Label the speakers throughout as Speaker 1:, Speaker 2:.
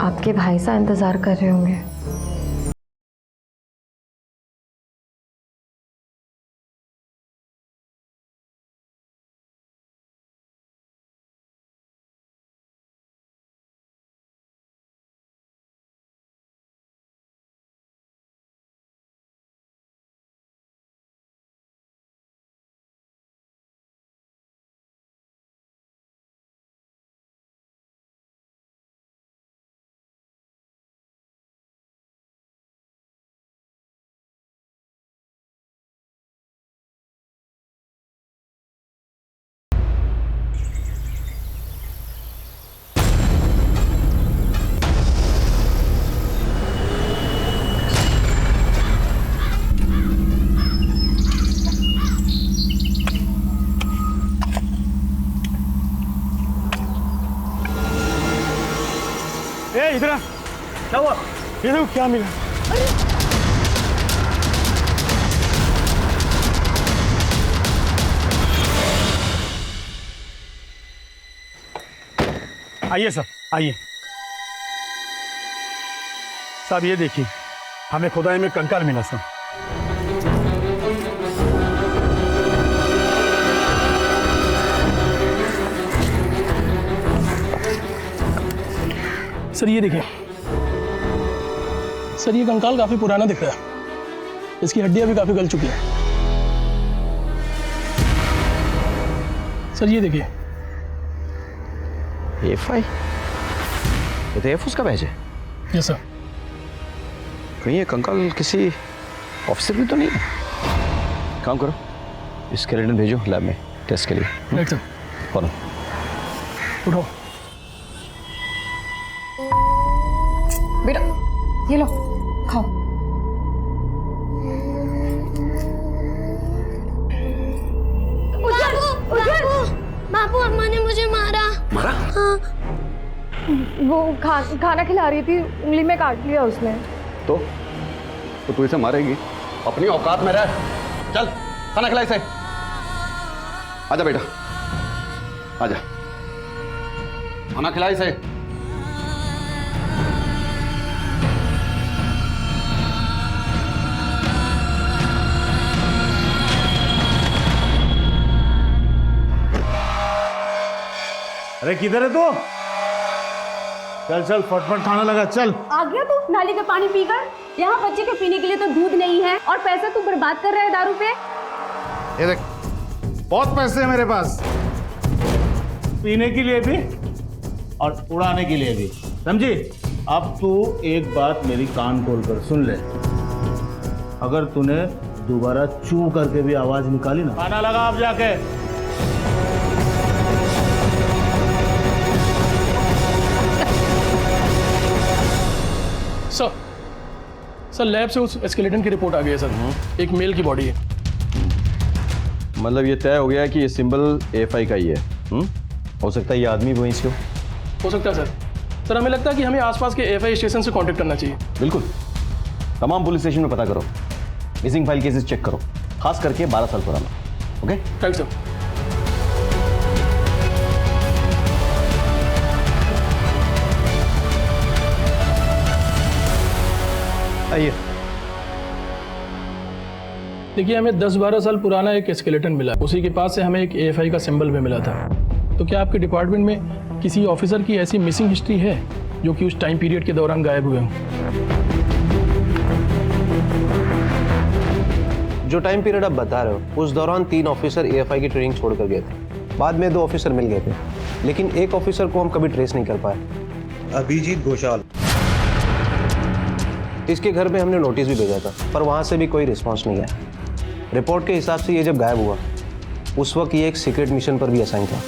Speaker 1: आपके भाई सा इंतजार कर रहे होंगे।
Speaker 2: इधर आ। क्या हुआ? ये देखो क्या मिला। आइए सर, आइए। साहब ये देखिए, हमें खुदाई में कंकाल मिला सर।
Speaker 3: सर ये देखिए सर, ये कंकाल काफी पुराना दिख रहा है। इसकी हड्डियां भी काफी गल चुकी हैं। सर ये देखिए।
Speaker 4: A5? ये तो एयरफोर्स का बैच है।
Speaker 3: Yes sir.
Speaker 4: कहीं ये कंकाल किसी ऑफिसर भी तो नहीं है? काम करो, स्केलेटन भेजो लैब में टेस्ट के लिए।
Speaker 3: Right sir.
Speaker 4: फॉलो।
Speaker 3: उठो।
Speaker 1: बेटा ये लो, खाओ।
Speaker 5: बाबू, अम्मा ने मुझे मारा।
Speaker 4: मारा?
Speaker 5: हाँ।
Speaker 1: वो खाना खिला रही थी, उंगली में काट लिया उसने।
Speaker 4: तो तू इसे मारेगी? अपनी औकात में रह। चल खाना खिला इसे। आजा बेटा, आजा, खाना खिला इसे।
Speaker 2: अरे किधर है तू? चल चल फटफट खाना लगा, चल।
Speaker 5: आ गया तू नाली का पानी पीकर? यहाँ बच्चे के पीने के लिए तो दूध नहीं है और पैसा तू बर्बाद कर रहा है दारू पे।
Speaker 2: ये देख, बहुत पैसे हैं मेरे पास, पीने के लिए भी और उड़ाने के लिए भी, समझी? अब तू एक बात मेरी कान खोल कर सुन ले, अगर तूने दोबारा चू करके भी आवाज निकाली ना, खाना लगा अब जाके।
Speaker 3: सर लैब से उस स्केलेटन की रिपोर्ट आ गई है सर। एक मेल की बॉडी है।
Speaker 4: मतलब ये तय हो गया कि ये सिंबल A5 का ही है। हो सकता है ये आदमी वहीं से
Speaker 3: हो सकता है सर। सर हमें लगता है कि हमें आसपास के A5 स्टेशन से कांटेक्ट करना चाहिए।
Speaker 4: बिल्कुल, तमाम पुलिस स्टेशन में पता करो, मिसिंग फाइल केसेस चेक करो, खास करके 12 साल पुराना। Okay
Speaker 3: right sir.
Speaker 4: आइए।
Speaker 3: देखिए हमें 10-12 साल पुराना एक स्केलेटन मिला, उसी के पास से हमें एक A5 का सिंबल भी मिला था। तो क्या आपके डिपार्टमेंट में किसी ऑफिसर की ऐसी मिसिंग हिस्ट्री है जो कि उस टाइम पीरियड के दौरान गायब हुए हों?
Speaker 6: जो टाइम पीरियड आप बता रहे हो, उस दौरान 3 ऑफिसर AFI की ट्रेनिंग छोड़कर गए थे। बाद में 2 ऑफिसर मिल गए थे, लेकिन एक ऑफिसर को हम कभी ट्रेस नहीं कर पाए।
Speaker 7: अभिजीत घोषाल।
Speaker 6: इसके घर में हमने नोटिस भी भेजा था, पर वहाँ से भी कोई रिस्पॉन्स नहीं आया। रिपोर्ट के हिसाब से ये जब गायब हुआ, उस वक्त ये एक सीक्रेट मिशन पर भी असाइन था।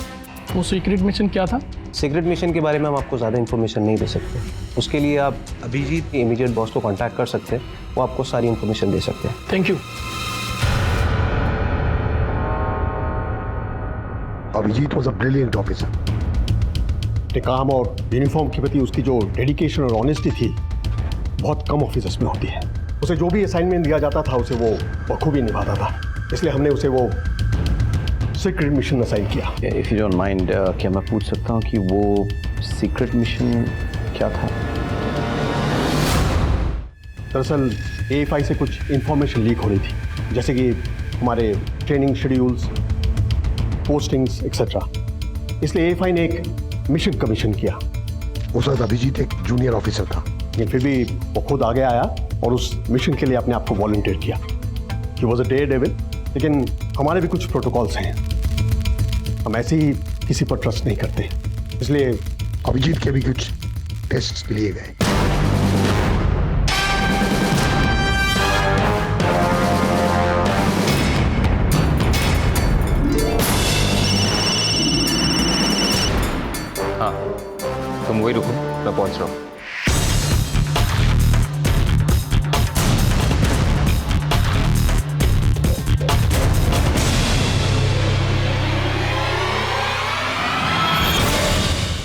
Speaker 3: वो सीक्रेट मिशन क्या था?
Speaker 6: सीक्रेट मिशन के बारे में हम आपको ज़्यादा इन्फॉर्मेशन नहीं दे सकते। उसके लिए आप
Speaker 7: अभिजीत
Speaker 6: के इमीडिएट बॉस को कांटेक्ट कर सकते हैं, वो आपको सारी इन्फॉर्मेशन दे सकते हैं।
Speaker 3: Thank you.
Speaker 8: Abhijeet was a brilliant officer. काम और यूनिफॉर्म के प्रति उसकी जो डेडिकेशन और ऑनेस्टी थी, बहुत कम ऑफिसर्स में होती है। उसे जो भी असाइनमेंट दिया जाता था उसे वो बखूबी निभाता था, इसलिए हमने उसे वो सीक्रेट मिशन असाइन किया।
Speaker 4: इफ यू डोंट माइंड, क्या मैं पूछ सकता हूँ कि वो सीक्रेट मिशन क्या था?
Speaker 8: दरअसल AFI से कुछ इंफॉर्मेशन लीक हो रही थी, जैसे कि हमारे ट्रेनिंग शेड्यूल्स, पोस्टिंग्स एक्सेट्रा। इसलिए AFI ने एक मिशन कमीशन किया।
Speaker 7: उस वक्त अभिजीत एक जूनियर ऑफिसर था,
Speaker 8: लेकिन फिर भी वो खुद आगे आया और उस मिशन के लिए अपने आप को वॉलंटियर किया। ही वॉज अ डेयरडेविल, लेकिन हमारे भी कुछ प्रोटोकॉल्स हैं। हम ऐसे ही किसी पर ट्रस्ट नहीं करते, इसलिए
Speaker 7: अभिजीत के भी कुछ टेस्ट लिए गए।
Speaker 9: हाँ, तुम वही रुको, मैं पहुंच रहा हूँ।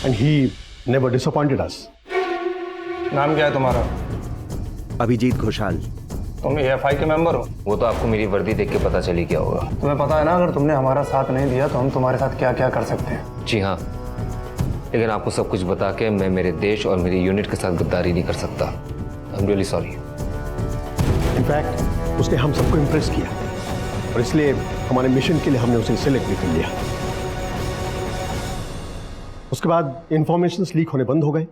Speaker 8: and he never disappointed us.
Speaker 6: नाम क्या है तुम्हारा?
Speaker 10: अभिजीत घोषाल।
Speaker 6: तुम AFI के मेंबर हो?
Speaker 9: वो तो आपको मेरी वर्दी देख के पता चली क्या होगा।
Speaker 6: तुम्हें पता है ना, अगर तुमने हमारा साथ नहीं दिया तो हम तुम्हारे साथ क्या क्या कर सकते हैं।
Speaker 9: जी हाँ, लेकिन आपको सब कुछ बता के मैं मेरे देश और मेरी यूनिट के साथ गद्दारी नहीं कर सकता। I am really sorry.
Speaker 8: In fact उसने हम सबको इम्प्रेस किया और इसलिए हमारे मिशन के लिए हमने उसे सिलेक्ट भी कर लिया। उसके बाद इंफॉर्मेशंस लीक होने बंद हो गए।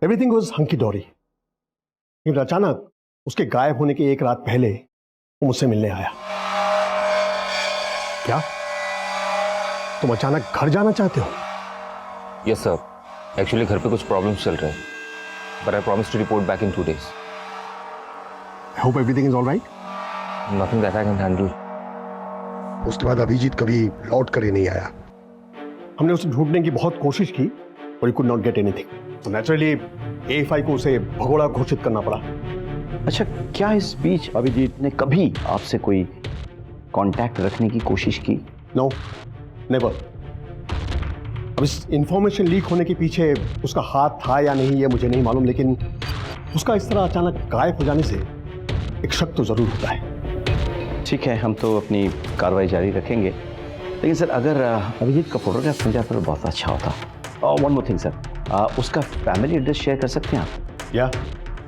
Speaker 8: एवरीथिंग वाज हंकी डोरी। लेकिन अचानक उसके गायब होने के एक रात पहले वो मुझसे मिलने आया। क्या तुम अचानक घर जाना चाहते हो?
Speaker 9: यस सर, एक्चुअली घर पे कुछ प्रॉब्लम्स चल रहे हैं, but I promise to report back in 2 days।
Speaker 8: I hope everything is alright.
Speaker 9: Nothing that I can handle.
Speaker 7: उसके बाद अभिजीत कभी लौट कर ही नहीं आया।
Speaker 8: हमने उसे ढूंढने की बहुत कोशिश की और he could not get anything. तो नेचुरली AFI को उसे भगोड़ा घोषित करना पड़ा।
Speaker 10: अच्छा, क्या इस बीच अभिजीत ने कभी आपसे कोई कांटेक्ट रखने की कोशिश की?
Speaker 8: No, never. अब इस इंफॉर्मेशन लीक होने के पीछे उसका हाथ था या नहीं ये मुझे नहीं मालूम, लेकिन उसका इस तरह अचानक गायब हो जाने से एक शक तो जरूर होता है।
Speaker 10: ठीक है, हम तो अपनी कार्रवाई जारी रखेंगे, लेकिन सर अगर अभिजीत का फोटोग्राफ मिल जाता तो बहुत अच्छा होता। वन मोर थिंग सर, उसका फैमिली एड्रेस शेयर कर सकते हैं आप?
Speaker 8: या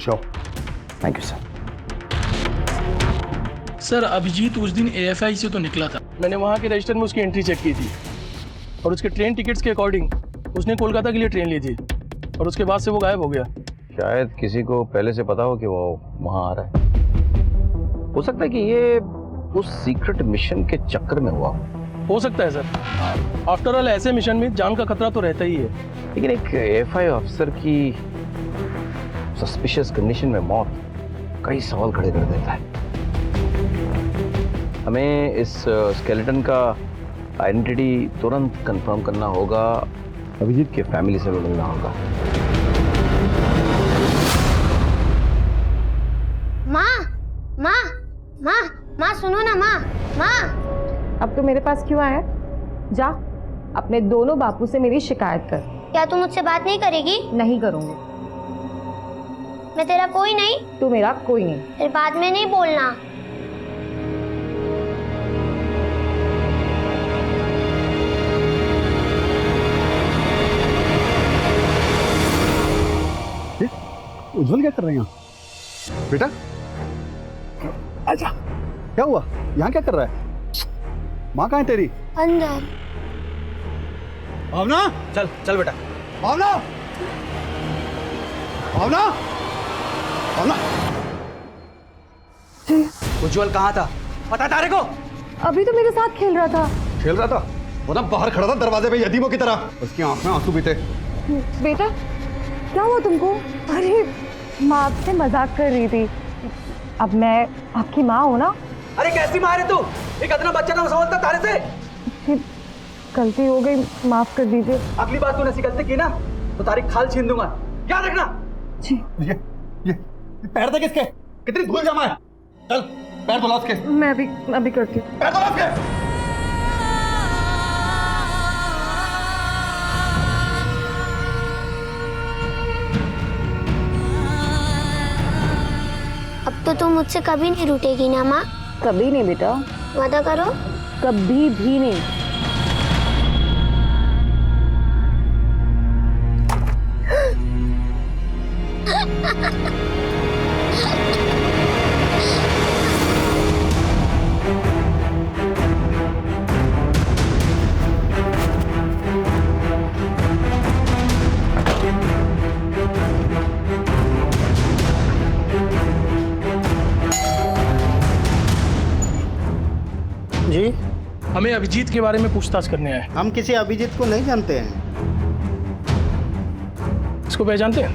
Speaker 8: sure.
Speaker 10: Thank you sir.
Speaker 3: Sir Abhijeet उस दिन AFI से तो निकला था। मैंने वहाँ के रजिस्टर में उसकी एंट्री चेक की थी और उसके ट्रेन टिकट्स के अकॉर्डिंग उसने कोलकाता के लिए ट्रेन ली थी और उसके बाद से वो गायब हो गया।
Speaker 10: शायद किसी को पहले से पता हो कि वो वहाँ आ रहा है। हो सकता है कि ये उस सीक्रेट मिशन के चक्कर में हुआ
Speaker 3: हो सकता है सर। आफ्टर ऑल ऐसे मिशन में जान का खतरा तो रहता ही है।
Speaker 10: लेकिन एक AFI ऑफिसर की सस्पिशियस कंडीशन में मौत कई सवाल खड़े कर देता है। हमें इस स्केलेटन का आइडेंटिटी तुरंत कंफर्म करना होगा, अभिजीत के फैमिली से मिलना होगा।
Speaker 11: माँ माँ माँ माँ सुनो ना माँ। माँ
Speaker 1: अब तो मेरे पास क्यों आया? जा अपने दोनों बापू से मेरी शिकायत कर।
Speaker 11: क्या तू मुझसे बात नहीं करेगी?
Speaker 1: नहीं करूंगी।
Speaker 11: मैं तेरा कोई नहीं?
Speaker 1: तू मेरा कोई नहीं।
Speaker 11: फिर बाद में नहीं बोलना।
Speaker 8: उज्जवल क्या कर रहे हैं बेटा? आजा। क्या हुआ? यहाँ क्या कर रहा है? माँ कहाँ है तेरी?
Speaker 11: अंदर।
Speaker 8: भावना,
Speaker 6: चल चल बेटा।
Speaker 8: भावना, भावना, भावना।
Speaker 6: उज्जवल कहाँ था? पता तारे को?
Speaker 1: अभी तो मेरे साथ खेल रहा था।
Speaker 8: खेल रहा था? वो ना बाहर खड़ा था दरवाजे पे यतीमों की तरह। उसकी आंख में आंसू भी थे।
Speaker 1: बेटा क्या हुआ तुमको? अरे माँ आपसे मजाक कर रही थी। अब मैं आपकी माँ हूँ ना।
Speaker 6: अरे कैसी माँ है तू? एक इतना बच्चा का सवाल था तारे से।
Speaker 1: गलती हो गई, माफ कर दीजिए।
Speaker 6: अगली बार तूने ऐसी गलती की ना तो तारी खाल छीन दूंगा, याद रखना।
Speaker 1: जी।
Speaker 8: ये पैर देख इसके, कितनी धूल जमा है। चल पैर धुला उसके।
Speaker 1: मैं अभी करती हूँ।
Speaker 8: पैर धुला उसके।
Speaker 11: अब तो तुम मुझसे कभी नहीं रूठेगी ना माँ?
Speaker 1: कभी नहीं बेटा।
Speaker 11: वादा करो।
Speaker 1: कभी भी नहीं।
Speaker 12: जी,
Speaker 3: हमें अभिजीत के बारे में पूछताछ करने आए।
Speaker 12: हम किसी अभिजीत को नहीं जानते हैं।
Speaker 3: इसको पहचानते हैं?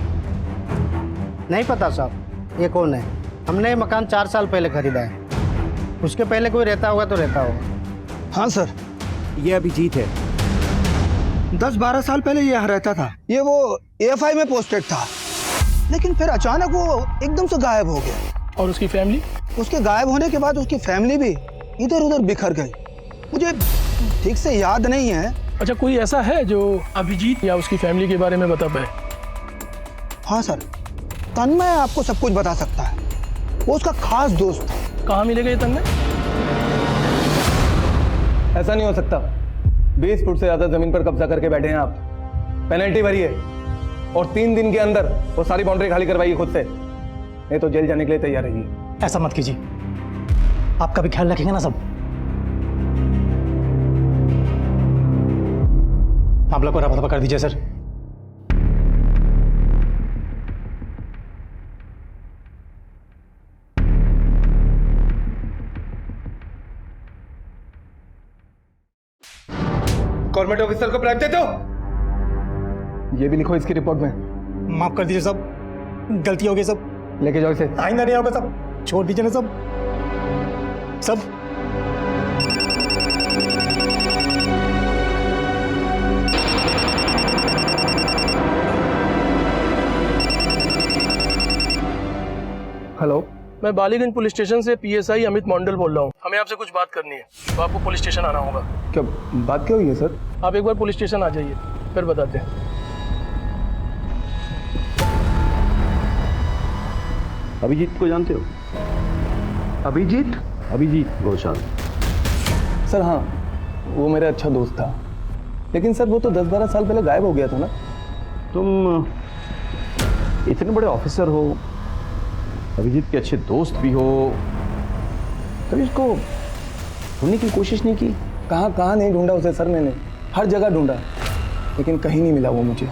Speaker 12: नहीं पता साहब, ये कौन है? हमने ये मकान 4 साल पहले खरीदा है। उसके पहले कोई रहता होगा तो रहता होगा।
Speaker 13: हाँ सर, ये अभिजीत है। 10-12 साल पहले ये यहाँ रहता था। ये वो AFI में पोस्टेड था, लेकिन फिर अचानक वो एकदम से गायब हो गया।
Speaker 3: और उसकी फैमिली? उसके
Speaker 13: गायब होने के बाद उसकी फैमिली भी इधर उधर बिखर गई। मुझे ठीक से याद नहीं है।
Speaker 3: अच्छा, कोई ऐसा है जो अभिजीत या उसकी फैमिली के बारे में बता पाए?
Speaker 13: हाँ सर, तन्मय आपको सब कुछ बता सकता है। वो उसका खास दोस्त था।
Speaker 3: कहाँ मिलेगा ये तन्मय?
Speaker 6: ऐसा नहीं हो सकता। 20 फुट से ज्यादा जमीन पर कब्जा करके बैठे हैं आप। पेनल्टी भरिए और 3 दिन के अंदर वो सारी बाउंड्री खाली करवाइए खुद से, नहीं तो जेल जाने के लिए तैयार रहिए।
Speaker 12: ऐसा मत कीजिए, आपका भी ख्याल रखेंगे ना सब। आप लोग को रफा कर दीजिए सर।
Speaker 6: गवर्नमेंट ऑफिसर को ब्राइब देते हो? ये भी लिखो इसकी रिपोर्ट में।
Speaker 12: माफ कर दीजिए सब, गलती हो गई सब।
Speaker 6: लेके जाओ इसे।
Speaker 12: आइंदा नहीं होगा सब, छोड़ दीजिए ना सब सब।
Speaker 3: हेलो, मैं बालीगंज पुलिस स्टेशन से PSI अमित मंडल बोल रहा हूँ। हमें आपसे कुछ बात करनी है, तो आपको पुलिस स्टेशन आना होगा।
Speaker 6: क्या बात क्या हुई है सर?
Speaker 3: आप एक बार पुलिस स्टेशन आ जाइए, फिर बताते हैं।
Speaker 10: अभिजीत को जानते हो? अभिजीत घोषाल।
Speaker 6: सर हाँ, वो मेरा अच्छा दोस्त था, लेकिन सर वो तो 10-12 साल पहले गायब हो गया था ना।
Speaker 10: तुम इतने बड़े ऑफिसर हो, अभिजीत के अच्छे दोस्त भी हो, कभी उसको ढूंढने की कोशिश नहीं की?
Speaker 6: कहाँ नहीं ढूंढा उसे सर, मैंने हर जगह ढूंढा, लेकिन कहीं नहीं मिला वो मुझे।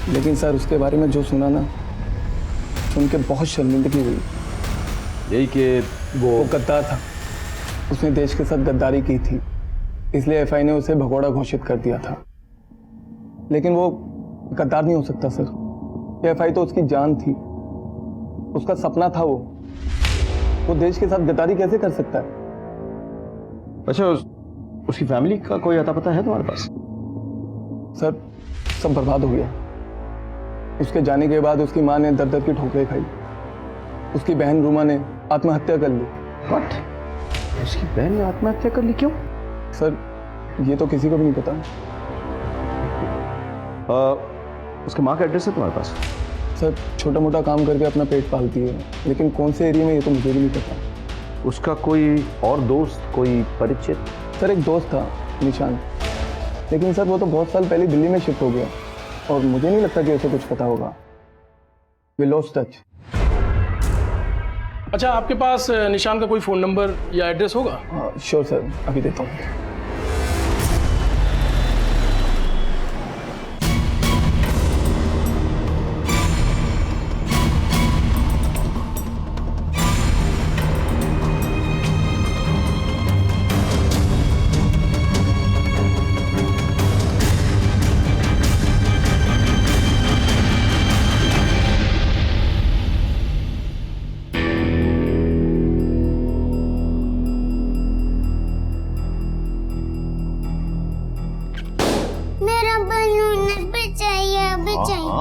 Speaker 6: लेकिन सर उसके बारे में जो सुना ना, सुन के बहुत शर्मिंदगी हुई।
Speaker 10: यही कि
Speaker 6: वो गद्दार था, उसने देश के साथ गद्दारी की थी, इसलिए FI ने उसे भगोड़ा घोषित कर दिया था। लेकिन वो गद्दार नहीं हो सकता सर। FI तो उसकी जान थी, उसका सपना था। वो देश के साथ गद्दारी कैसे कर सकता है?
Speaker 10: अच्छा, उसकी फैमिली का कोई अता पता है तुम्हारे पास?
Speaker 6: सर सब बर्बाद हो गया। उसके जाने के बाद उसकी माँ ने दर दर की ठोकरें खाई। उसकी बहन रूमा ने आत्महत्या कर ली।
Speaker 10: व्हाट? उसकी बहन ने आत्महत्या कर ली? क्यों?
Speaker 6: सर ये तो किसी को भी नहीं पता।
Speaker 10: उसके माँ का एड्रेस है तुम्हारे पास?
Speaker 6: सर छोटा मोटा काम करके अपना पेट पालती है, लेकिन कौन से एरिया में ये तो मुझे भी नहीं पता।
Speaker 10: उसका कोई और दोस्त, कोई परिचित?
Speaker 6: सर एक दोस्त था निशान, लेकिन सर वो तो बहुत साल पहले दिल्ली में शिफ्ट हो गया और मुझे नहीं लगता कि उसे कुछ पता होगा। We lost touch.
Speaker 3: अच्छा, आपके पास निशान का कोई फ़ोन नंबर या एड्रेस होगा?
Speaker 6: श्योर सर, अभी देता हूँ।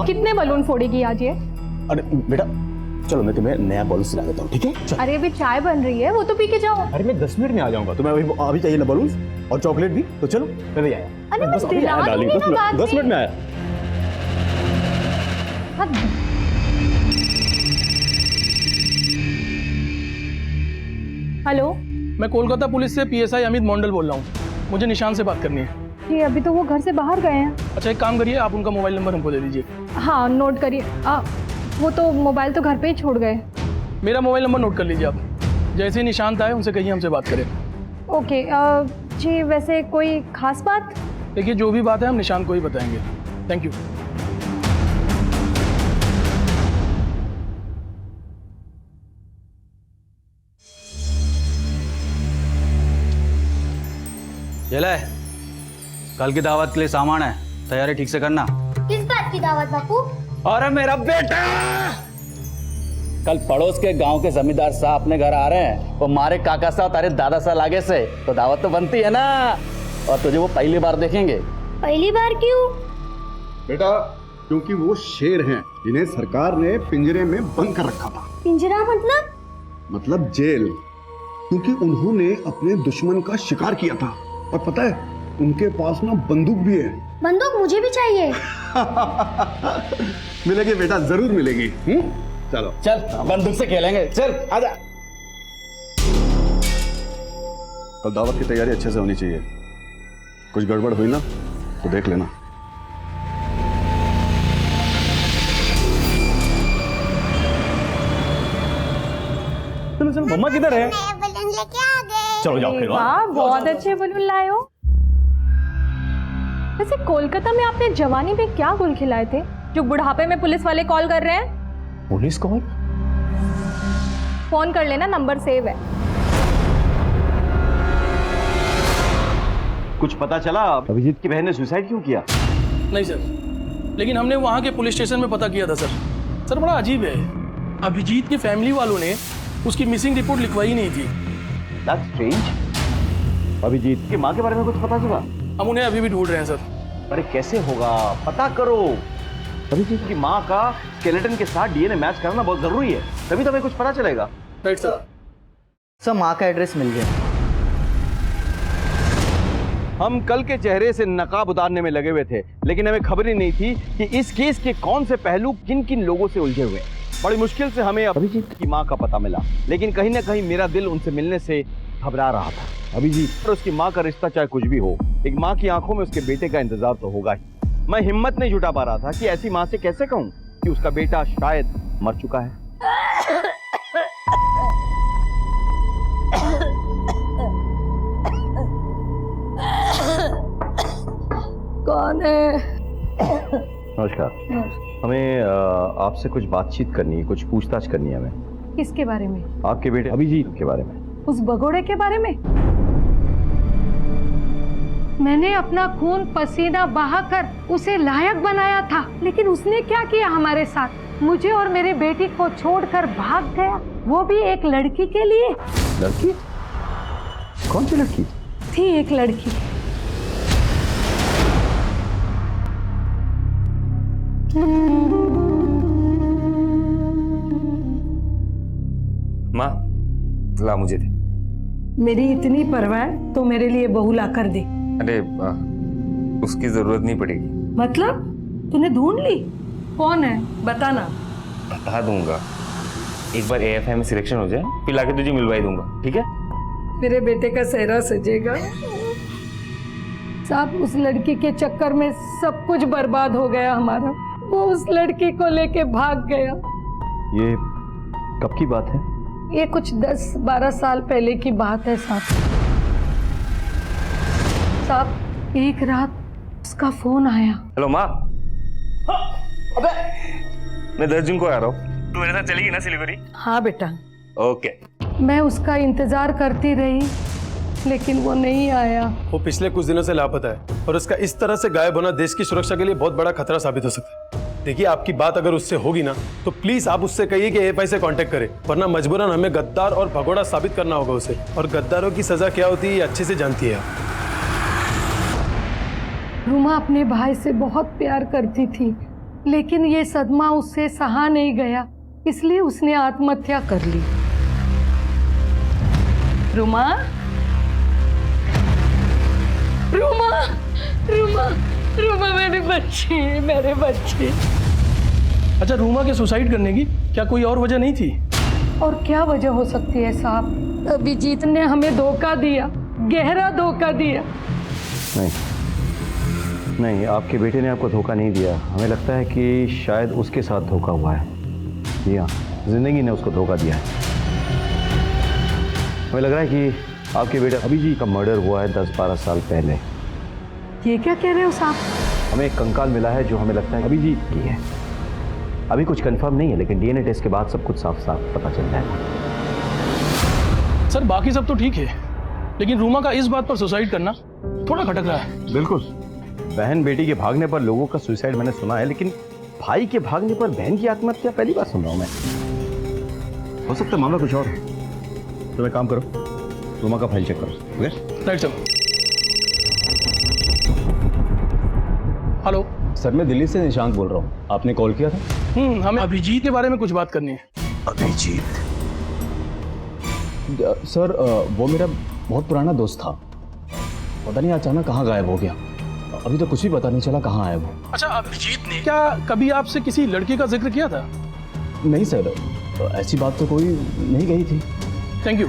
Speaker 1: कितने बलून फोड़ेगी आज ये?
Speaker 8: अरे बेटा चलो, मैं तुम्हें नया बॉलून ला देता हूँ, ठीक है?
Speaker 1: अरे अभी चाय बन रही है, वो तो पी के जाओ।
Speaker 8: अरे मैं 10 मिनट में आ जाऊंगा, तुम्हें अभी चाहिए ना बलून और चॉकलेट भी? तो चलो मैं भी आया।
Speaker 1: अरे बस दिला दूंगी ना बाद में।
Speaker 8: 10 मिनट में आया।
Speaker 1: हेलो,
Speaker 3: मैं कोलकाता पुलिस से PSI अमित मंडल बोल रहा हूँ। मुझे निशान से बात करनी है।
Speaker 1: जी अभी तो वो घर से बाहर गए हैं।
Speaker 3: अच्छा, एक काम करिए, आप उनका मोबाइल नंबर हमको दे दीजिए।
Speaker 1: हाँ नोट करिए। वो तो मोबाइल तो घर पे ही छोड़ गए।
Speaker 3: मेरा मोबाइल नंबर नोट कर लीजिए आप। जैसे ही निशांत आए उनसे कहिए हमसे बात करें।
Speaker 1: ओके। जी वैसे कोई खास बात?
Speaker 3: देखिए, जो भी बात है हम निशांत को ही बताएंगे। Thank you.
Speaker 14: ये ले, कल की दावत के लिए सामान है, तैयारी ठीक से करना।
Speaker 11: किस बात की दावत बापू?
Speaker 14: अरे मेरा बेटा, कल पड़ोस के गांव के जमींदार साहब अपने घर आ रहे हैं। वो मारे काका साहब तारे दादा साहब आगे से, तो दावत तो बनती है ना। और तुझे वो पहली बार देखेंगे।
Speaker 11: पहली बार क्यों?
Speaker 4: बेटा, क्योंकि वो शेर हैं जिन्हें सरकार ने पिंजरे में बंद कर रखा था।
Speaker 11: पिंजरा
Speaker 4: मतलब जेल, क्योंकि उन्होंने अपने दुश्मन का शिकार किया था। और पता है, उनके पास ना बंदूक भी है।
Speaker 11: बंदूक मुझे भी चाहिए।
Speaker 4: मिलेगी बेटा, जरूर मिलेगी। चलो
Speaker 14: चल, बंदूक से खेलेंगे। चल आजा।
Speaker 4: कल दावत की तैयारी अच्छे से होनी चाहिए। कुछ गड़बड़ हुई ना तो देख लेना।
Speaker 10: चलो चलो, मम्मा किधर है? चलो जाओ खेलो।
Speaker 1: वाह, बहुत अच्छे बलून लाए हो। वैसे कोलकाता में आपने जवानी में क्या गुल खिलाए थे जो बुढ़ापे में पुलिस वाले कॉल कर रहे हैं?
Speaker 10: Police call?
Speaker 1: फोन कर लेना, नंबर सेव है।
Speaker 10: कुछ पता चला अभिजीत की बहन ने सुसाइड क्यों किया?
Speaker 3: नहीं सर, लेकिन हमने वहाँ के पुलिस स्टेशन में पता किया था सर। सर बड़ा अजीब है, अभिजीत के फैमिली वालों ने उसकी मिसिंग रिपोर्ट लिखवाई नहीं थी।
Speaker 10: That's strange। अभिजीत की माँ के बारे में कुछ पता चला?
Speaker 3: हम उन्हें अभी भी ढूंढ रहे हैं सर।
Speaker 10: अरे कैसे होगा, पता करो। अभिजीत की माँ का स्केलेटन के साथ डीएनए मैच करना बहुत जरूरी है, तभी तो हमें कुछ पता चलेगा।
Speaker 3: Right sir.
Speaker 12: सर माँ का एड्रेस मिल गया।
Speaker 10: हम कल के चेहरे से नकाब उतारने में लगे हुए थे, लेकिन हमें खबर ही नहीं थी कि इस केस के कौन से पहलू किन किन लोगों से उलझे हुए हैं। बड़ी मुश्किल से हमें अभिजीत की माँ का पता मिला, लेकिन कहीं ना कहीं मेरा दिल उनसे मिलने से घबरा रहा था। अभिजीत और उसकी माँ का रिश्ता चाहे कुछ भी हो, एक माँ की आंखों में उसके बेटे का इंतजार तो होगा ही। मैं हिम्मत नहीं जुटा पा रहा था कि ऐसी माँ से कैसे कहूँ कि उसका बेटा शायद मर चुका है।
Speaker 1: कौन है?
Speaker 10: नमस्कार। हमें आपसे कुछ बातचीत करनी है, कुछ पूछताछ करनी है हमें।
Speaker 1: किसके बारे में?
Speaker 10: आपके बेटे अभिजीत के बारे में।
Speaker 1: उस भगोड़े के बारे में? मैंने अपना खून पसीना बहाकर उसे लायक बनाया था, लेकिन उसने क्या किया हमारे साथ? मुझे और मेरे बेटी को छोड़कर भाग गया, वो भी एक लड़की के लिए।
Speaker 10: लड़की? कौन सी लड़की?
Speaker 1: थी एक लड़की।
Speaker 9: माँ, ला मुझे दे।
Speaker 1: मेरी इतनी परवाह तो मेरे लिए बहू ला कर दे।
Speaker 9: अरे उसकी जरूरत नहीं पड़ेगी।
Speaker 1: मतलब तूने ढूंढ ली? कौन है बताना।
Speaker 9: बता दूंगा, एक बार एएफआई में सिलेक्शन हो जाए फिर लाके तुझे मिलवाई दूंगा, ठीक है?
Speaker 1: मेरे बेटे का सेहरा सजेगा। साहब, उस लड़की के चक्कर में सब कुछ बर्बाद हो गया हमारा। वो उस लड़की को लेके भाग गया।
Speaker 10: ये कब की बात है?
Speaker 1: ये कुछ 10-12 साल पहले की बात है साहब। साहब, एक रात उसका फोन आया।
Speaker 9: हेलो माँ। अबे मैं 10 जून को आ रहा हूँ, तू मेरे साथ चलेगी ना सिलीगुड़ी?
Speaker 1: हाँ बेटा।
Speaker 9: ओके।
Speaker 1: मैं उसका इंतजार करती रही, लेकिन वो नहीं आया।
Speaker 3: वो पिछले कुछ दिनों से लापता है और उसका इस तरह से गायब होना देश की सुरक्षा के लिए बहुत बड़ा खतरा साबित हो सकता है। देखिए, आपकी बात अगर उससे होगी ना तो प्लीज आप उससे कहिए कि एएफआई से कांटेक्ट करे, वरना मजबूरन हमें गद्दार और भगोड़ा साबित करना होगा उसे। और गद्दारों की सजा क्या होती है ये अच्छे से जानती है आप।
Speaker 1: रूमा अपने भाई से बहुत प्यार करती थी, लेकिन ये सदमा उससे सहा नहीं गया, इसलिए उसने आत्महत्या कर ली। रूमा, रूमा, रूमा, रूमा, मेरे बच्चे।
Speaker 3: अच्छा, रूमा के सुसाइड करने की क्या कोई और वजह नहीं थी?
Speaker 1: और क्या वजह हो सकती है साहब? अभिजीत ने हमें धोखा दिया, गहरा धोखा दिया।
Speaker 10: नहीं, आपके बेटे ने आपको धोखा नहीं दिया। हमें लगता है कि शायद उसके साथ धोखा हुआ है। जी हाँ, जिंदगी ने उसको धोखा दिया है। हमें लग रहा है कि आपके बेटे अभिजीत का मर्डर हुआ है 10-12 साल पहले।
Speaker 1: ये क्या कह रहे हो साहब?
Speaker 10: हमें एक कंकाल मिला है जो हमें लगता है अभिजीत की है। अभी कुछ कंफर्म नहीं है, लेकिन डीएनए टेस्ट के बाद सब कुछ साफ साफ पता चल जाएगा।
Speaker 3: सर बाकी सब तो ठीक है, लेकिन रूमा का इस बात पर सुसाइड करना थोड़ा खटक रहा है।
Speaker 10: बिल्कुल, बहन बेटी के भागने पर लोगों का सुसाइड मैंने सुना है, लेकिन भाई के भागने पर बहन की आत्महत्या पहली बार सुन रहा हूं मैं। हो सकता है मामला कुछ और है। तुम एक काम करो, रूमा का फाइल चेक करो। Okay
Speaker 3: right sir. Hello
Speaker 14: sir, मैं दिल्ली से निशांत बोल रहा हूँ। आपने कॉल किया था?
Speaker 3: हमें अभिजीत के बारे में कुछ बात करनी है।
Speaker 14: अभिजीत? सर, वो मेरा बहुत पुराना दोस्त था। पता नहीं अचानक कहाँ गायब हो गया। अभी तो कुछ भी पता नहीं चला कहाँ है वो।
Speaker 3: अच्छा, अभिजीत ने क्या कभी आपसे किसी लड़की का जिक्र किया था?
Speaker 14: नहीं सर, ऐसी बात तो कोई नहीं कही थी।
Speaker 3: Thank you.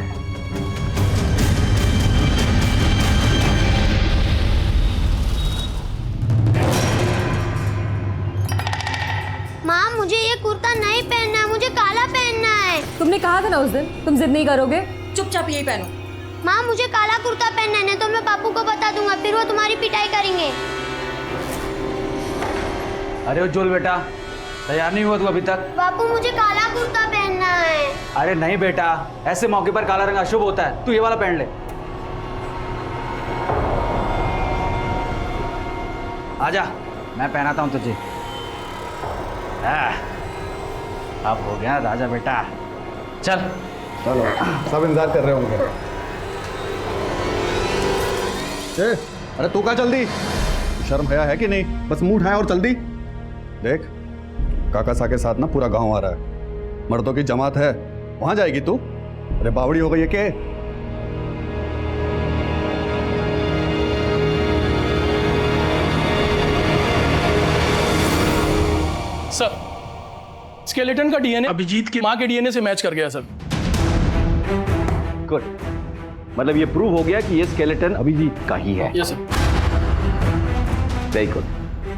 Speaker 11: माँ मुझे ये कुर्ता नहीं पहनना है, मुझे काला पहनना है।
Speaker 5: तुमने कहा था ना उस दिन तुम जिद नहीं करोगे, चुपचाप यही पहनो।
Speaker 11: माँ मुझे काला कुर्ता पहनना है, नहीं तो मैं पापू को बता दूंगा, फिर वो तुम्हारी पिटाई करेंगे।
Speaker 14: अरे उज्जवल बेटा, तैयार नहीं हुआ तू अभी तक?
Speaker 11: पापू मुझे काला कुर्ता पहनना है।
Speaker 14: अरे नहीं बेटा, ऐसे मौके पर काला रंग अशुभ होता है। तू ये वाला पहन ले। आजा, मैं पहनाता हूं तुझे। अब हो गया राजा बेटा, चल।
Speaker 4: चलो, सब इंतजार कर रहे होंगे। अरे तू कहाँ जल्दी? शर्म हया है कि नहीं? बस मुंह उठाया और चल दी। देख, काका सा के साथ ना पूरा गांव आ रहा है, मर्दों की जमात है, वहां जाएगी तू? अरे बावड़ी हो गई है के?
Speaker 3: सर, स्केलेटन का डीएनए अभिजीत की मां के डीएनए से मैच कर गया सर।
Speaker 10: गुड, मतलब ये प्रूव हो गया कि ये स्केलेटन अभिजीत का ही है।
Speaker 3: Yes sir.
Speaker 10: Very good.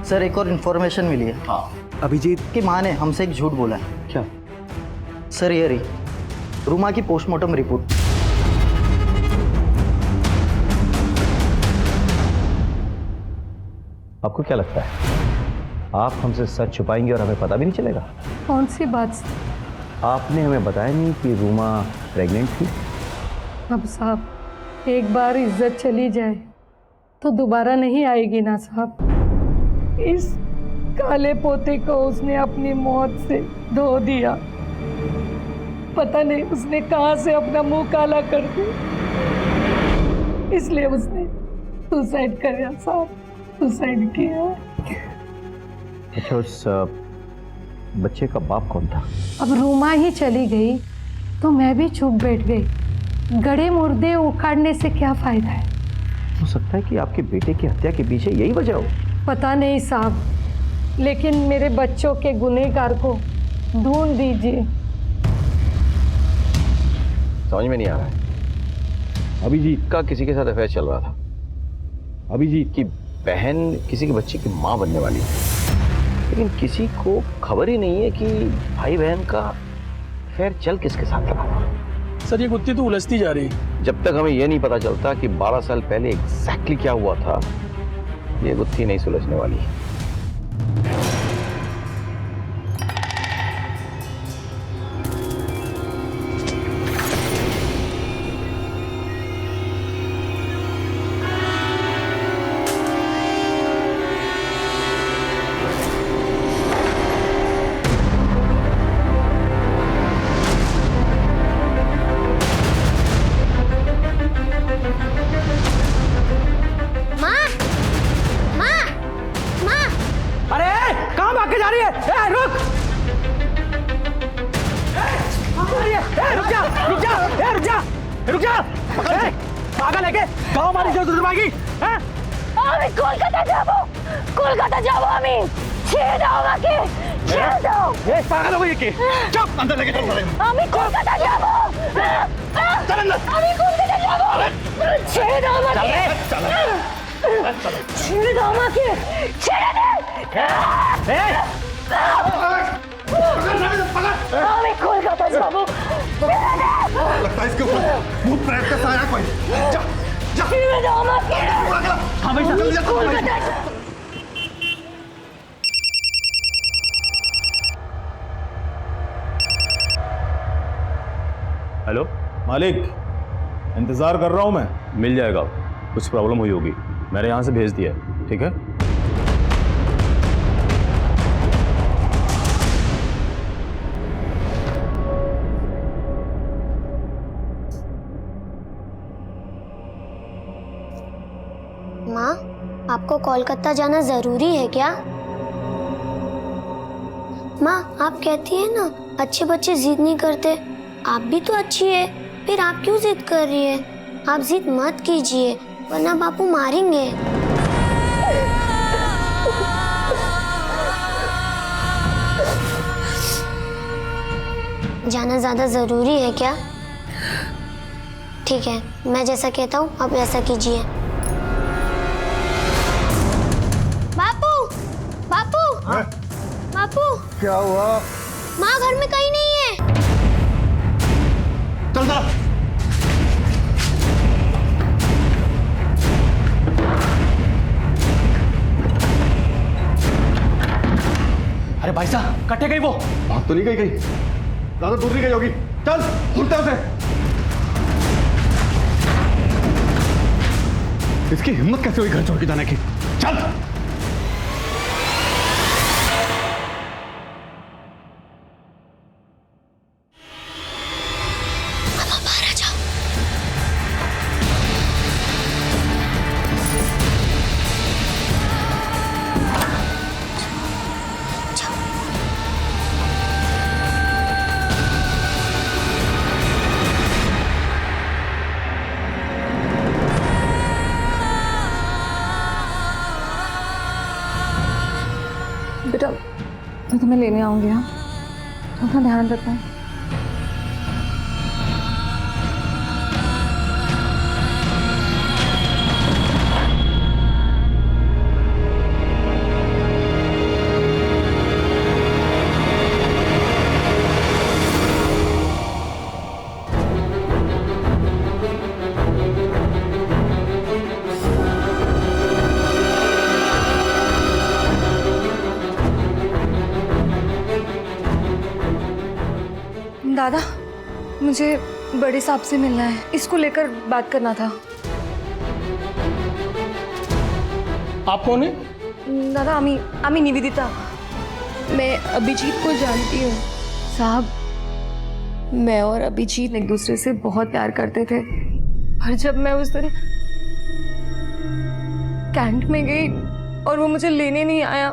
Speaker 12: Sir, एक और इन्फॉर्मेशन मिली है।
Speaker 10: हाँ,
Speaker 12: अभिजीत की माँ ने हमसे एक झूठ बोला है।
Speaker 10: क्या?
Speaker 12: सर, ये रही रूमा की पोस्टमार्टम रिपोर्ट।
Speaker 10: आपको क्या लगता है आप हमसे सच छुपाएंगे और हमें पता भी नहीं चलेगा?
Speaker 1: कौन सी बात?
Speaker 10: आपने हमें बताया नहीं कि रूमा प्रेग्नेंट थी।
Speaker 1: अब साहब, एक बार इज्जत चली जाए तो दोबारा नहीं आएगी ना साहब। इस काले पोते को उसने अपनी मौत से धो दिया। पता नहीं उसने कहां से अपना मुंह काला कर दिया, इसलिए उसने सुसाइड किया साहब, सुसाइड किया।
Speaker 10: अच्छा, उस बच्चे का बाप कौन था?
Speaker 1: अब रूमा ही चली गई तो मैं भी चुप बैठ गई। गड़े मुर्दे उखाड़ने से क्या फायदा है?
Speaker 10: हो सकता है कि आपके बेटे की हत्या के पीछे यही वजह हो।
Speaker 1: पता नहीं साहब, लेकिन मेरे बच्चों के गुनहगार को ढूंढ दीजिए।
Speaker 10: समझ में नहीं आ रहा है। अभिजीत का किसी के साथ अफेयर चल रहा था। अभिजीत की बहन किसी के बच्चे की मां बनने वाली है, लेकिन किसी को खबर ही नहीं है कि भाई बहन का अफेयर चल किसके साथ रहा।
Speaker 3: सर, ये गुत्थी तो उलझती जा रही है।
Speaker 10: जब तक हमें यह नहीं पता चलता कि 12 साल पहले एग्जैक्टली क्या हुआ था, ये गुत्थी नहीं सुलझने वाली।
Speaker 11: कोलकाता जाबो আমি ছেড়ে দাও আমাকে, ছেড়ে দাও।
Speaker 10: ये पागल हो गई के? चुप, अंदर लेके चल।
Speaker 11: আমি কলকাতা যাব,
Speaker 10: चल अंदर।
Speaker 11: আমি কলকাতা যাব, ছেড়ে দাও আমাকে, ছেড়ে দাও আমাকে, ছেড়ে দে। আমি কলকাতা যাব,
Speaker 4: लगता है इसके ऊपर भूत प्रेत का साया कोई। जा जा,
Speaker 11: ছেড়ে দাও আমাকে।
Speaker 4: हाँ भाई, जल्दी जा।
Speaker 11: কলকাতা
Speaker 10: हेलो
Speaker 2: मालिक, इंतजार कर रहा हूं मैं।
Speaker 3: मिल जाएगा, कुछ प्रॉब्लम हुई होगी, मैंने यहाँ से भेज दिया है, ठीक है?
Speaker 11: माँ, आपको कोलकाता जाना जरूरी है क्या? माँ, आप कहती है ना अच्छे बच्चे जिद नहीं करते। आप भी तो अच्छी है, फिर आप क्यों जिद कर रही है? आप जिद मत कीजिए वरना बापू मारेंगे। जाना ज्यादा जरूरी है क्या? ठीक है, मैं जैसा कहता हूँ आप वैसा कीजिए। बापू, बापू, बापू,
Speaker 8: क्या हुआ?
Speaker 11: माँ घर में कहीं नहीं है।
Speaker 8: चल जा।
Speaker 10: अरे भाई साहब, कटे गई वो।
Speaker 8: भाग तो नहीं गई, ज्यादा दूर नहीं गई होगी। चल ढूंढते उसे। इसकी हिम्मत कैसे हुई घर छोड़ के जाने की? चल।
Speaker 1: बेटा, मैं तुम्हें लेने आऊंगी। हाँ, अपना ध्यान रखना। दादा, मुझे बड़े साहब से मिलना है, इसको लेकर बात करना था।
Speaker 3: आप कौन है?
Speaker 1: दादा, आमी निवेदिता। मैं अभिजीत को जानती हूँ। साहब, मैं और अभिजीत एक दूसरे से बहुत प्यार करते थे, और जब मैं उस दिन कैंट में गई और वो मुझे लेने नहीं आया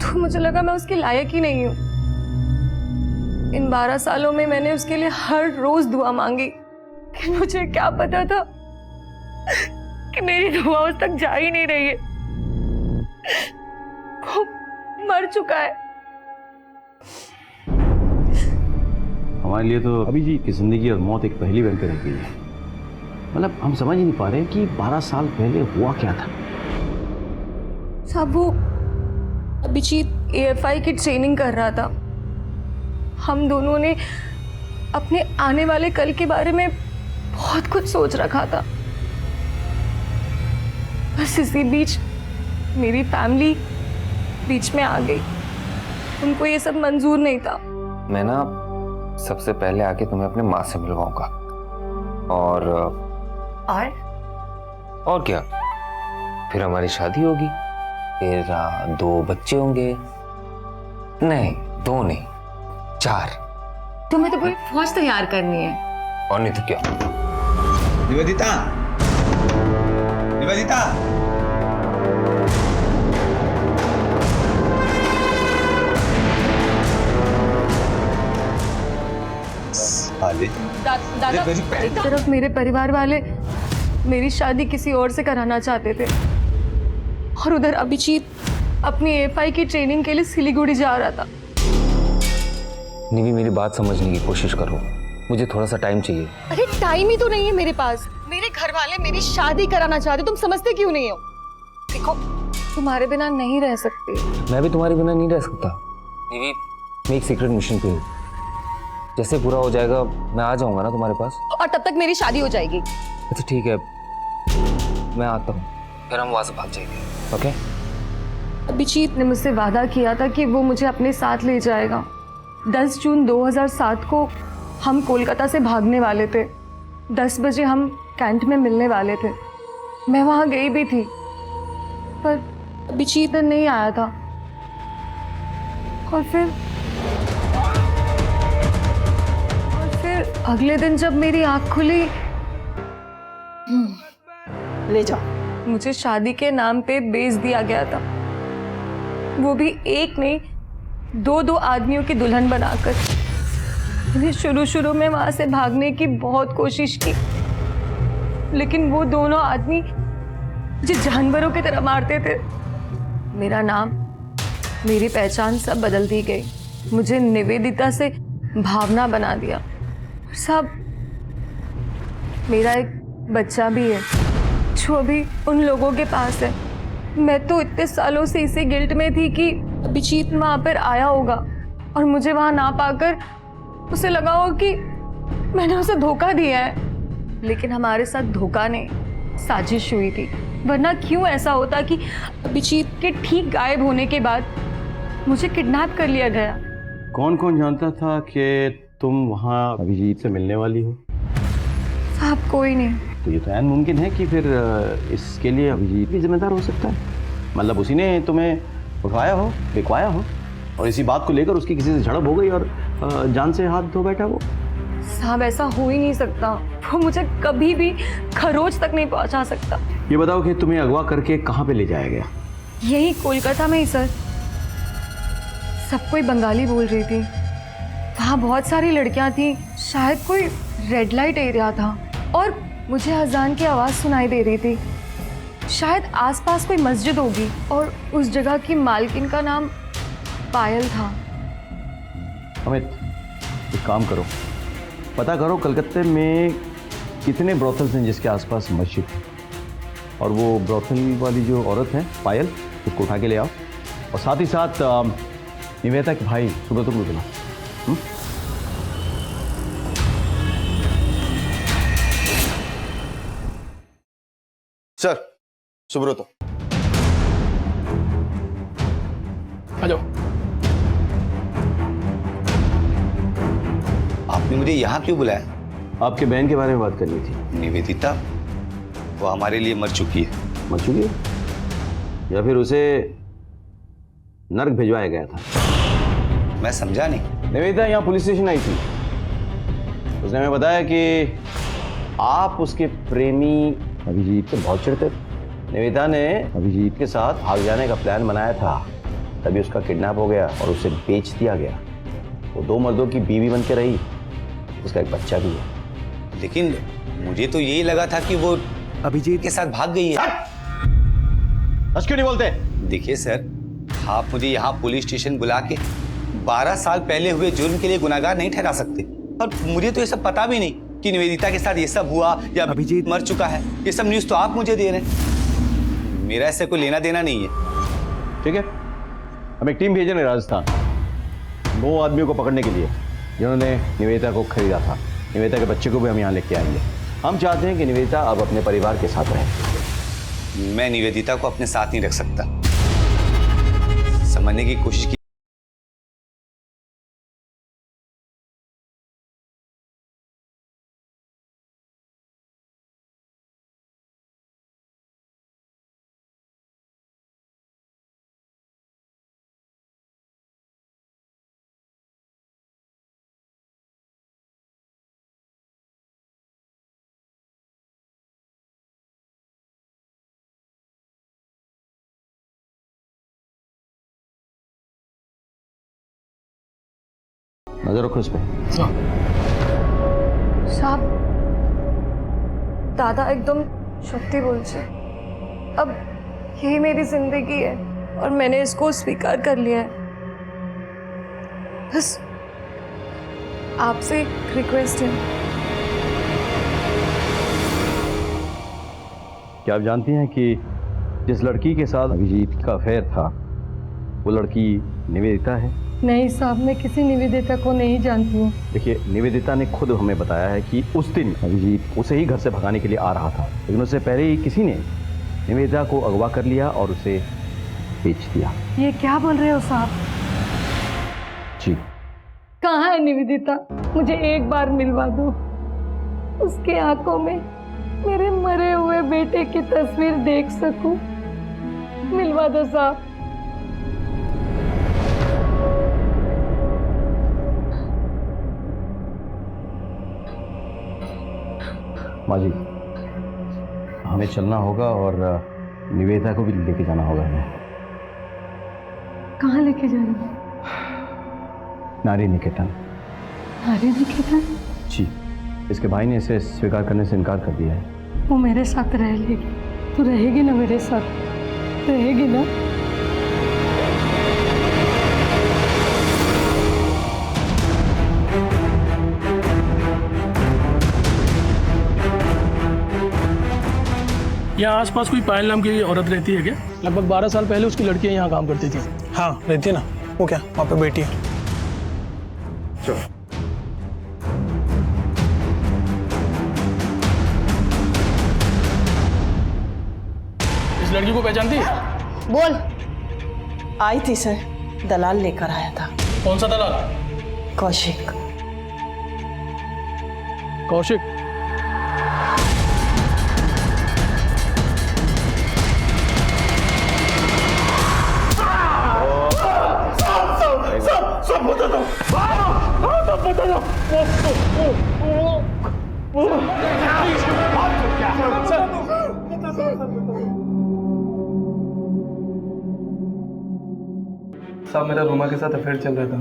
Speaker 1: तो मुझे लगा मैं उसके लायक ही नहीं हूँ। इन 12 सालों में मैंने उसके लिए हर रोज दुआ मांगी, कि मुझे क्या पता था कि मेरी दुआ उस तक जा ही नहीं रही है। वो मर चुका है।
Speaker 10: हमारे लिए तो अभी जी की जिंदगी और मौत एक पहली बन के रह गई है। मतलब हम समझ ही नहीं पा रहे कि 12 साल पहले हुआ क्या था।
Speaker 1: साहब, वो अभिजीत AFI की ट्रेनिंग कर रहा था। हम दोनों ने अपने आने वाले कल के बारे में बहुत कुछ सोच रखा था। बस इसी बीच मेरी फैमिली बीच में आ गई। उनको ये सब मंजूर नहीं था।
Speaker 9: मैं ना सबसे पहले आके तुम्हें अपने माँ से मिलवाऊंगा। और क्या, फिर हमारी शादी होगी, फिर 2 बच्चे होंगे। नहीं, 2 नहीं, 4।
Speaker 1: तुम्हें तो पूरी फौज तैयार करनी है।
Speaker 9: और नहीं तो क्या।
Speaker 13: निवेदिता, निवेदिता,
Speaker 1: दादा, एक तरफ मेरे परिवार वाले मेरी शादी किसी और से कराना चाहते थे, और उधर अभिजीत अपनी AFI की ट्रेनिंग के लिए सिलीगुड़ी जा रहा था।
Speaker 9: निवी, मेरी बात समझने की कोशिश करो, मुझे थोड़ा सा टाइम चाहिए।
Speaker 1: अरे टाइम ही तो नहीं है मेरे पास। मेरे घर वाले मेरी शादी कराना चाहते, तुम समझते क्यों नहीं हो? देखो, तुम्हारे बिना नहीं रह सकती।
Speaker 9: मैं भी तुम्हारे बिना नहीं रह सकता। निवी, मैं एक सीक्रेट मिशन पे हूँ, जैसे पूरा हो जाएगा मैं आ जाऊंगा ना तुम्हारे पास,
Speaker 1: और तब तक मेरी शादी हो जाएगी।
Speaker 9: अच्छा ठीक है, मैं आता हूँ, फिर हम वहां से भाग जाएंगे। ओके?
Speaker 1: अभिजीत ने मुझसे वादा किया था कि वो मुझे अपने साथ ले जाएगा। 10 जून 2007 को हम कोलकाता से भागने वाले थे, 10 बजे हम कैंट में मिलने वाले थे। मैं वहाँ गई भी थी, पर अभिजीत नहीं आया था। और फिर अगले दिन जब मेरी आँख खुली,
Speaker 15: ले जाओ।
Speaker 1: मुझे शादी के नाम पे बेच दिया गया था, वो भी एक नहीं 2-2 आदमियों की दुल्हन बनाकर। मैंने शुरू में वहां से भागने की बहुत कोशिश की, लेकिन वो दोनों आदमी मुझे जानवरों की तरह मारते थे। मेरा नाम, मेरी पहचान सब बदल दी गई। मुझे निवेदिता से भावना बना दिया। सब, मेरा एक बच्चा भी है जो अभी उन लोगों के पास है। मैं तो इतने सालों से इसी गिल्ट में थी कि अभिजीत वहां पर आया होगा और मुझे वहां ना पाकर उसे लगा हो कि मैंने उसे धोखा दिया है। लेकिन हमारे साथ धोखा नहीं, साजिश हुई थी। वरना क्यों ऐसा होता कि अभिजीत के ठीक गायब होने के बाद मुझे किडनैप कर लिया गया।
Speaker 10: कौन कौन जानता था कि तुम वहाँ अभिजीत से मिलने वाली हो?
Speaker 1: साहब कोई नहीं।
Speaker 10: तो ये तो ऐन मुमकिन है कि फिर इसके लिए अभिजीत भी जिम्मेदार हो सकता है। मतलब उसी ने तुम्हें उठवाया हो, बिकवाया हो, और इसी बात को लेकर उसकी किसी से झड़प हो गई और जान से हाथ धो बैठा वो।
Speaker 1: साहब ऐसा हो ही नहीं सकता। वो मुझे कभी भी खरोच तक नहीं पहुंचा सकता।
Speaker 10: ये बताओ कि तुम्हें अगवा करके कहाँ पे ले जाया गया?
Speaker 1: यही कोलकाता में ही सर। सब कोई बंगाली बोल रही थी। वहाँ बहुत सारी लड़कियाँ थी। शायद कोई रेड लाइट एरिया था और मुझे अजान की आवाज़ सुनाई दे रही थी। शायद आसपास कोई मस्जिद होगी और उस जगह की मालकिन का नाम पायल था।
Speaker 10: अमित, एक काम करो, पता करो कलकत्ते में कितने ब्रोथल्स हैं जिसके आसपास मस्जिद है, और वो ब्रोथल वाली जो औरत है पायल, उसको उठा के ले आओ। और साथ ही साथ निवेदिता के भाई सुब्रत को बुलाओ।
Speaker 4: सर, सुब्रत
Speaker 3: आ जाओ।
Speaker 16: आपने मुझे यहाँ क्यों बुलाया?
Speaker 10: आपके बहन के बारे में बात करनी थी।
Speaker 16: निवेदिता, वो हमारे लिए मर चुकी है।
Speaker 10: मर चुकी है? या फिर उसे नर्क भिजवाया गया था?
Speaker 16: मैं समझा नहीं।
Speaker 10: निवेदिता यहाँ पुलिस स्टेशन आई थी। उसने हमें बताया कि आप उसके प्रेमी अभिजीत से बहुत चिढ़ते थे। निवेदिता ने अभिजीत के साथ भाग जाने का प्लान बनाया था, तभी उसका किडनैप हो गया और उसे बेच दिया गया। वो 2 मर्दों की बीवी बन के रही, उसका एक बच्चा भी है।
Speaker 16: लेकिन मुझे तो यही लगा था कि वो अभिजीत के साथ भाग गई है।
Speaker 10: बस क्यों नहीं बोलते?
Speaker 16: देखिए सर, आप मुझे यहाँ पुलिस स्टेशन बुला के 12 साल पहले हुए जुर्म के लिए गुनाहगार नहीं ठहरा सकते। और मुझे तो ये सब पता भी नहीं कि निवेदिता के साथ ये सब हुआ या अभिजीत मर चुका है। ये सब न्यूज़ तो आप मुझे दे रहे हैं। मेरा इससे कोई लेना देना नहीं है।
Speaker 10: ठीक है, हम एक टीम भेज रहे हैं राजस्थान 2 आदमियों को पकड़ने के लिए जिन्होंने निवेदिता को खरीदा था। निवेदिता के बच्चे को भी हम यहाँ लेके आएंगे। हम चाहते हैं कि निवेदिता अब अपने परिवार के साथ रहे।
Speaker 16: मैं निवेदिता को अपने साथ नहीं रख सकता। समझने की कोशिश की।
Speaker 10: नजर रखो इस पे।
Speaker 1: साहब, दादा एकदम सत्य बोलছে। अब यही मेरी जिंदगी है और मैंने इसको स्वीकार कर लिया है। बस आपसे एक रिक्वेस्ट है।
Speaker 10: क्या आप जानती हैं कि जिस लड़की के साथ अभिजीत का अफेयर था वो लड़की निवेदिता है?
Speaker 1: नहीं साहब, मैं किसी निवेदिता को नहीं जानती हूँ।
Speaker 10: देखिए, निवेदिता ने खुद हमें बताया है कि उस दिन अभिजीत उसे ही घर से भगाने के लिए आ रहा था, लेकिन उससे पहले ही किसी ने निवेदिता को अगवा कर लिया और उसे बेच दिया।
Speaker 1: ये क्या बोल रहे हो साहब?
Speaker 10: जी।
Speaker 1: कहाँ है निवेदिता? मुझे एक बार मिलवा दो। उसके आंखों में मेरे मरे हुए बेटे की तस्वीर देख सकूं। मिलवा दो साहब।
Speaker 10: माँ जी, हमें चलना होगा और निवेदिता को भी लेके जाना होगा हमें।
Speaker 1: कहाँ लेके जा रहे हो?
Speaker 10: नारी निकेतन।
Speaker 1: नारी निकेतन?
Speaker 10: जी, इसके भाई ने इसे स्वीकार करने से इनकार कर दिया है।
Speaker 1: वो मेरे साथ रह लेगी। तू रहेगी ना मेरे साथ? रहेगी ना?
Speaker 3: यहाँ आसपास कोई पायल नाम की औरत रहती है क्या? लगभग 12 साल पहले उसकी लड़कियाँ यहाँ काम करती थी।
Speaker 6: हाँ रहती है ना। वो क्या वहाँ पे बेटी है?
Speaker 10: चलो।
Speaker 3: इस लड़की को पहचानती है?
Speaker 15: बोल। आई थी सर, दलाल लेकर आया था।
Speaker 3: कौन सा दलाल?
Speaker 15: कौशिक।
Speaker 3: कौशिक?
Speaker 2: सब बता दो। सब बता दो।
Speaker 6: साहब मेरा रोमा के साथ अफेयर चल रहा था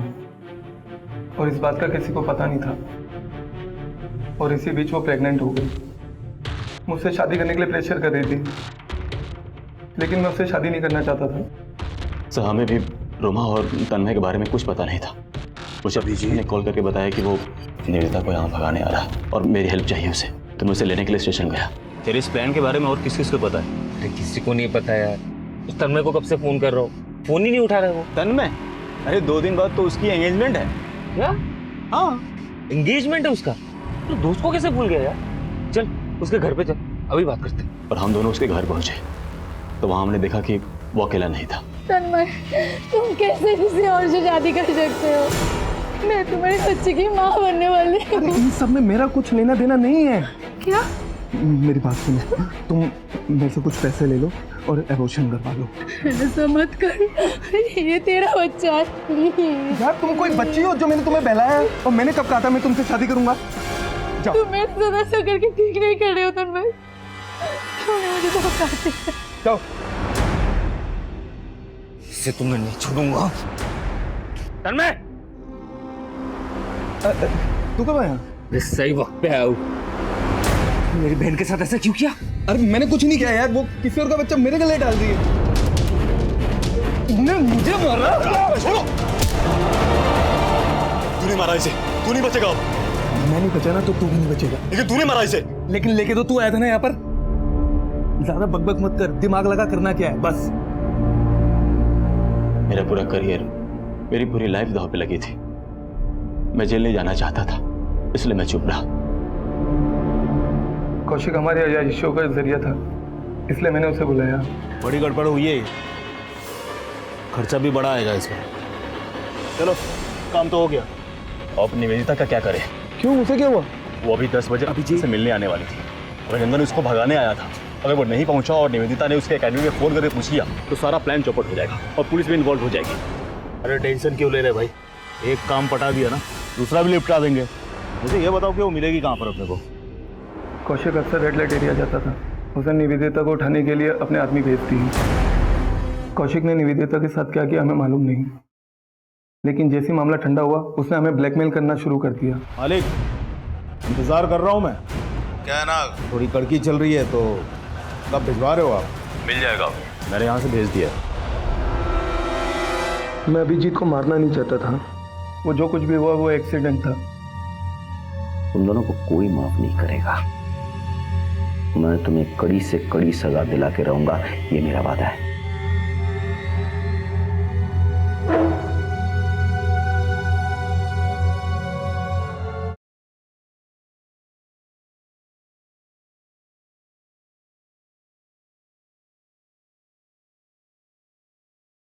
Speaker 6: और इस बात का किसी को पता नहीं था और इसी बीच वो प्रेग्नेंट हो गई। मुझसे शादी करने के लिए प्रेशर कर रही थी लेकिन मैं उससे शादी नहीं करना चाहता था।
Speaker 17: सर हमें भी रोमा और तन्मय के बारे में कुछ पता नहीं था। मुझे अभिजीत ने कॉल करके बताया कि वो निवेदिता को यहाँ भगाने आ रहा है और मेरी हेल्प चाहिए उसे, तो मैं उसे लेने के लिए स्टेशन गया।
Speaker 14: तेरे इस प्लान के बारे में और किस किस को पता है?
Speaker 9: अरे किसी को नहीं पता यार। उस तन्मय को कब से फोन कर रहा हूँ, फोन ही नहीं उठा रहे वो।
Speaker 14: तन्मय? अरे 2 दिन बाद तो उसकी एंगेजमेंट है।
Speaker 9: क्या?
Speaker 14: हाँ
Speaker 9: एंगेजमेंट है उसका? तो दोस्त को कैसे भूल गया यार? चल उसके घर पे चल, अभी बात करते हैं।
Speaker 17: और हम दोनों उसके घर पहुंचे तो वहां हमने देखा कि वो अकेला नहीं था।
Speaker 1: तन्मय, तुम कैसे किसी और से शादी कर सकते हो? मैं तुम्हारे बच्चे की माँ बनने वाली हूँ।
Speaker 6: इन सब में मेरा कुछ लेना देना नहीं है।
Speaker 1: क्या?
Speaker 6: मेरी बात सुनो, तुम मेरे से कुछ पैसे ले लो और एबॉर्शन करवा लो।
Speaker 1: ऐसा मत कर, ये तेरा बच्चा है।
Speaker 6: यार तुम कोई बच्ची हो जो मैंने तुम्हें बहलाया है और मैंने कब कहा था मैं तुमसे शादी करूंगा? जाओ।
Speaker 1: तुम मेरे साथ ऐसा करके ठीक नहीं कर रहे हो तन्मय। मुझे तो बताते।
Speaker 6: जाओ।
Speaker 9: इसे तो मैं नहीं छोड़ूंगा। तन्मय!
Speaker 6: तू कब आया?
Speaker 9: मैं सही वक्त पे आया हूँ। मेरी बहन के साथ ऐसा क्यों किया?
Speaker 6: अरे मैंने कुछ नहीं किया यार, वो किसी और का बच्चा मेरे गले डाल दिए। तुमने मुझे मारा?
Speaker 17: छोड़ो। तूने मारा इसे, तू नहीं बचेगा।
Speaker 6: मैं नहीं बचा ना तो तू भी नहीं बचेगा।
Speaker 17: लेकिन तूने मारा इसे।
Speaker 6: लेकिन लेके तो तू आया था ना यहाँ पर। ज्यादा बकबक मत कर, दिमाग लगा करना क्या है बस।
Speaker 17: मेरा पूरा करियर, मेरी पूरी लाइफ दांव पे लगी थी। मैं जेल नहीं जाना चाहता था, इसलिए मैं चुप रहा।
Speaker 6: कौशिक हमारे अयाशियों का जरिया था, इसलिए मैंने उसे बुलाया।
Speaker 2: बड़ी गड़बड़ हुई है, खर्चा भी बड़ा आएगा इसमें। चलो काम तो हो गया।
Speaker 17: अब निवेदिता का क्या करे?
Speaker 6: क्यों, उसे क्या हुआ?
Speaker 17: वो अभी 10 बजे अभिजीत से मिलने आने वाली थी। रविंदर उसको भगाने आया था। अगर वो नहीं पहुंचा और निवेदिता ने उसके एकेडमी में फोन करके पूछ लिया तो सारा प्लान चौपट हो जाएगा और पुलिस भी इन्वॉल्व हो जाएगी।
Speaker 2: अरे टेंशन क्यों ले रहे भाई, एक काम पटा दिया ना, दूसरा भी निपटा देंगे। मुझे ये बताओ कि वो मिलेगी कहाँ पर अपने को?
Speaker 6: कौशिक अक्सर रेड लाइट एरिया जाता था। उसने निवेदिता को उठाने के लिए अपने आदमी भेज दिए। कौशिक ने निवेदिता के साथ क्या किया हमें मालूम नहीं, लेकिन जैसे मामला ठंडा हुआ उसने हमें ब्लैकमेल करना शुरू कर दिया।
Speaker 2: मालिक इंतजार कर रहा हूँ मैं।
Speaker 18: क्या है ना,
Speaker 2: थोड़ी कड़की चल रही है तो कब भिजवा रहे हो आप?
Speaker 18: मिल जाएगा।
Speaker 17: मैंने यहाँ से भेज दिया।
Speaker 6: मैं अभिजीत को मारना नहीं चाहता था, वो जो कुछ भी हुआ वो एक्सीडेंट था।
Speaker 14: तुम दोनों को कोई माफ नहीं करेगा। मैं तुम्हें कड़ी से कड़ी सजा दिला के रहूंगा, ये मेरा वादा है।